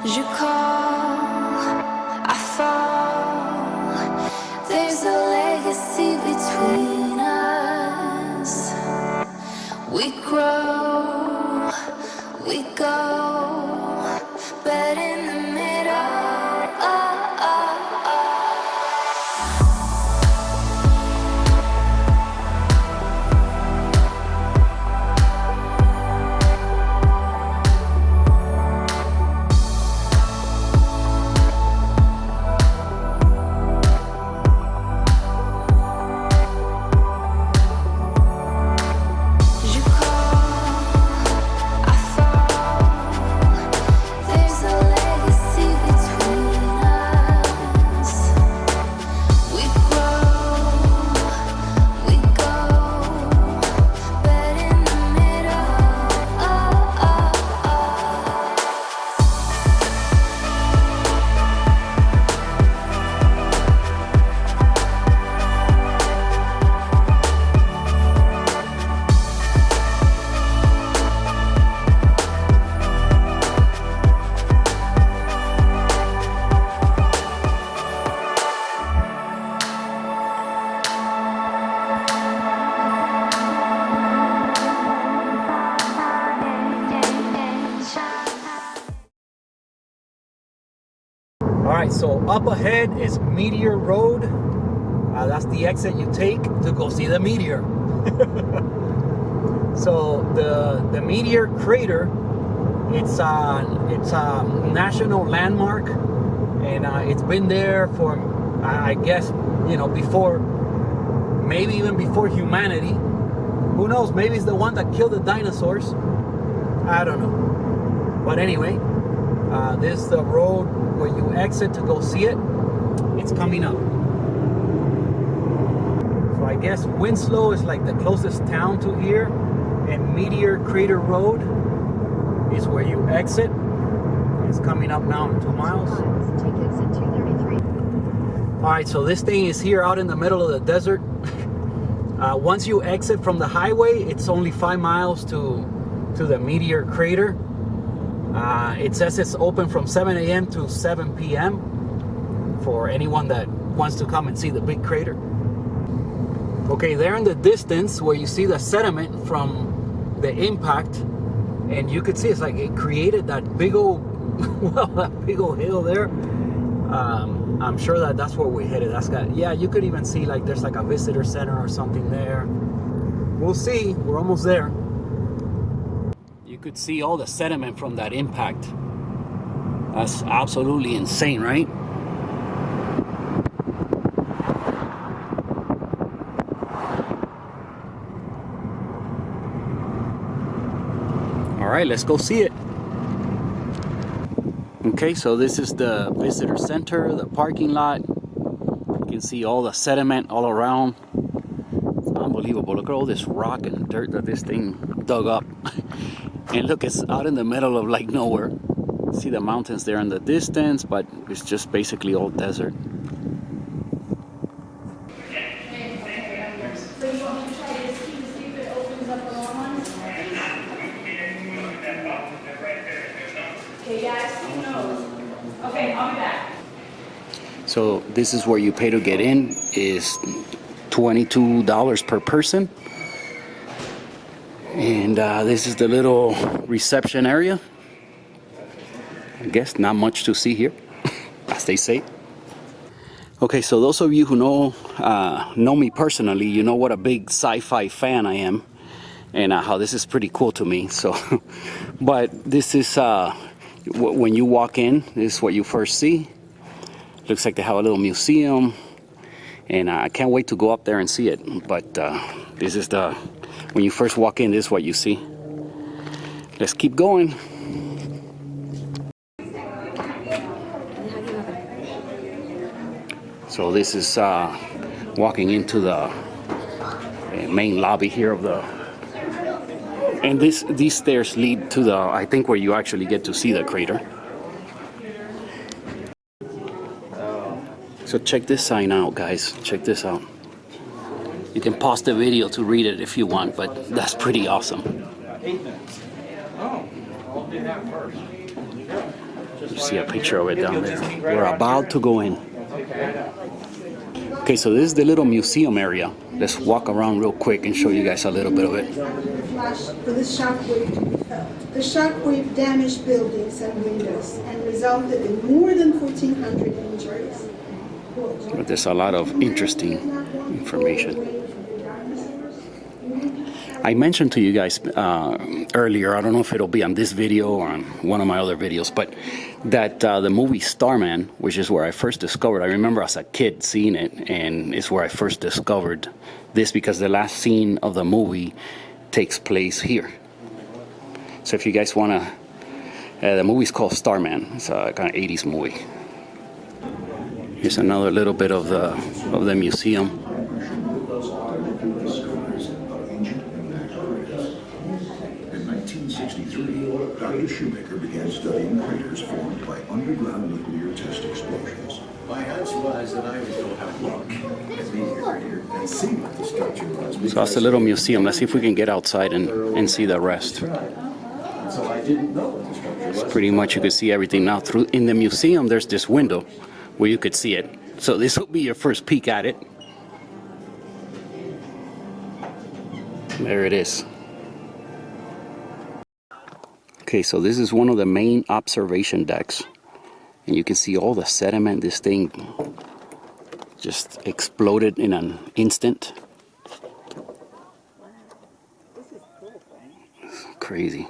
Je call, I fall. There's a legacy between us. We grow, we go, but in the middle. Alright, so up ahead is Meteor Road. That's the exit you take to go see the meteor. So the Meteor Crater, it's a national landmark, and it's been there for, I guess, you know, before, maybe even before humanity. Who knows? Maybe it's the one that killed the dinosaurs. I don't know. But anyway, this is the road where you exit to go see it. It's coming up. So I guess Winslow is like the closest town to here, and Meteor Crater Road is where you exit. It's coming up now in 2 miles. Tickets at 2:33. All right, so this thing is here out in the middle of the desert. Once you exit from the highway, it's only 5 miles to the Meteor Crater. It says it's open from 7 a.m. to 7 p.m. for anyone that wants to come and see the big crater. Okay, there in the distance where you see the sediment from the impact, and you could see it's like it created that big old, well, that big old hill there. I'm sure that's where we headed. Yeah, you could even see like there's like a visitor center or something there. We'll see. We're almost there. You could see all the sediment from that impact. That's absolutely insane, right? All right, let's go see it. Okay, so this is the visitor center, the parking lot. You can see all the sediment all around. It's unbelievable. Look at all this rock and dirt that this thing dug up. And look, it's out in the middle of like nowhere. See the mountains there in the distance, but it's just basically all desert. Okay, I'll be back. So this is where you pay to get in, is $22 per person. And this is the little reception area. I guess not much to see here, as they say. Okay, so those of you who know me personally, you know what a big sci-fi fan I am, and how this is pretty cool to me. So, but this is when you walk in, this is what you first see. Looks like they have a little museum, and I can't wait to go up there and see it. But this is when you first walk in, this is what you see. Let's keep going. So this is walking into the main lobby here of the, and these stairs lead to the, I think, where you actually get to see the crater. So check this sign out, guys. Check this out. You can pause the video to read it if you want, but that's pretty awesome. 8 minutes. Oh, I'll do that first. You see a picture of it down there. We're about to go in. Okay, so this is the little museum area. Let's walk around real quick and show you guys a little bit of it. For this shockwave to be felt. The shockwave damaged buildings and windows and resulted in more than 1,400 injuries. But there's a lot of interesting information. I mentioned to you guys earlier, I don't know if it'll be on this video or on one of my other videos, but that the movie Starman, which is where I first discovered, I remember as a kid seeing it, and it's where I first discovered this because the last scene of the movie takes place here. So if you guys want to, the movie's called Starman. It's a kind of 80s movie. Here's another little bit of the museum. Dr. Shoemaker began studying craters formed by underground nuclear test explosions. My hand surmised that I would go have a look at Meteor Crater and see what the structure was. So that's the little museum. Let's see if we can get outside and see the rest. So I didn't know what the structure was. It's pretty much you can see everything now. Through in the museum, there's this window where you could see it. So this will be your first peek at it. There it is. Okay, so this is one of the main observation decks, and you can see all the sediment. This thing just exploded in an instant. It's crazy.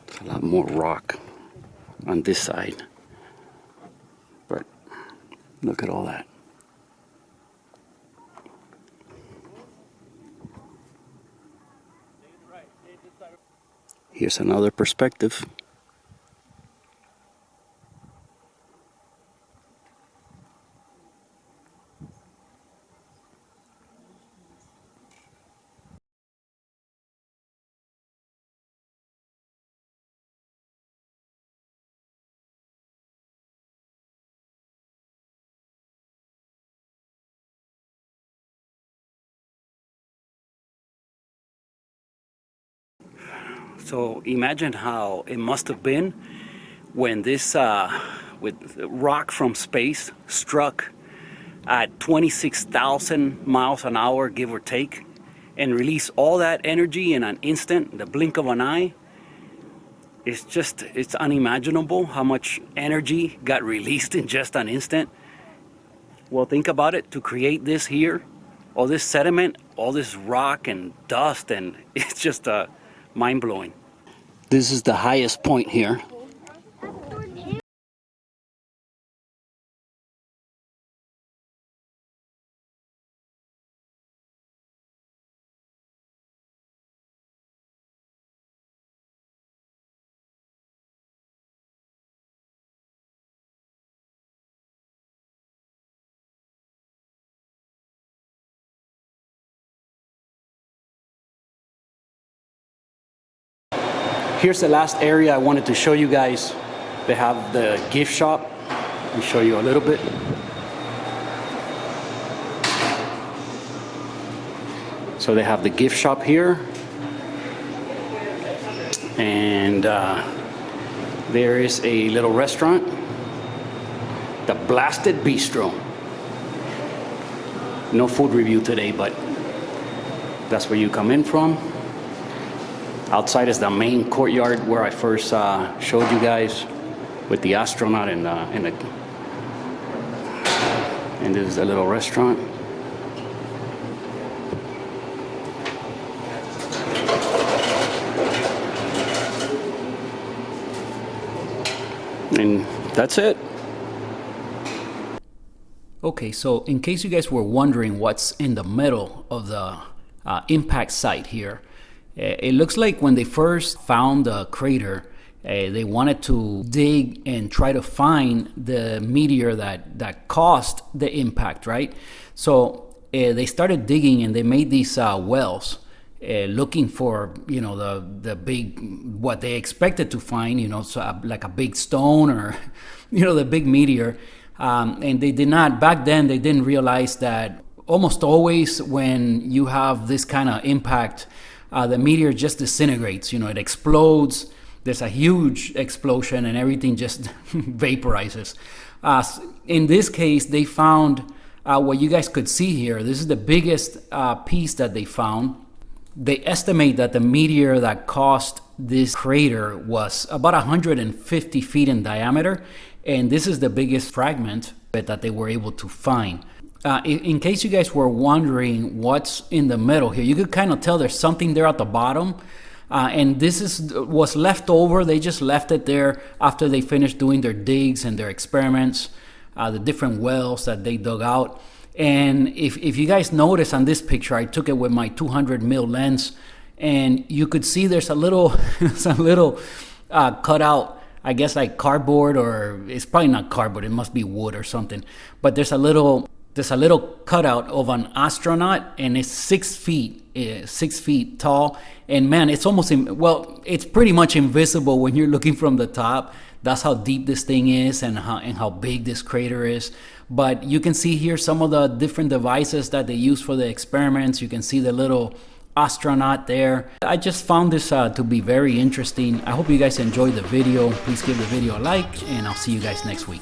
There's a lot more rock on this side, but look at all that. Here's another perspective. So imagine how it must have been when this with rock from space struck at 26,000 miles an hour, give or take, and released all that energy in an instant, the blink of an eye. It's unimaginable how much energy got released in just an instant. Well, think about it, to create this here, all this sediment, all this rock and dust, and it's just mind-blowing. This is the highest point here. Here's the last area I wanted to show you guys. They have the gift shop. Let me show you a little bit. So they have the gift shop here. And there is a little restaurant, the Blasted Bistro. No food review today, but that's where you come in from. Outside is the main courtyard where I first showed you guys with the astronaut and this is the little restaurant. And that's it. Okay, so in case you guys were wondering what's in the middle of the impact site here, it looks like when they first found the crater, they wanted to dig and try to find the meteor that caused the impact, right? So they started digging and they made these wells looking for, you know, the big, what they expected to find, you know, so like a big stone or, you know, the big meteor. And they did not, back then they didn't realize that almost always when you have this kind of impact, the meteor just disintegrates. It explodes. There's a huge explosion and everything just vaporizes. In this case, they found what you guys could see here. This is the biggest piece that they found. They estimate that the meteor that caused this crater was about 150 feet in diameter, and this is the biggest fragment that they were able to find. In case you guys were wondering what's in the middle here, you could kind of tell there's something there at the bottom, and this was left over. They just left it there after they finished doing their digs and their experiments, the different wells that they dug out. And if you guys notice on this picture, I took it with my 200 mil lens, and you could see there's a little cutout, I guess like cardboard, or it's probably not cardboard, it must be wood or something. But there's a little cutout of an astronaut, and it's 6 feet tall. And man, it's it's pretty much invisible when you're looking from the top. That's how deep this thing is and how big this crater is. But you can see here some of the different devices that they use for the experiments. You can see the little astronaut there. I just found this to be very interesting. I hope you guys enjoyed the video. Please give the video a like, and I'll see you guys next week.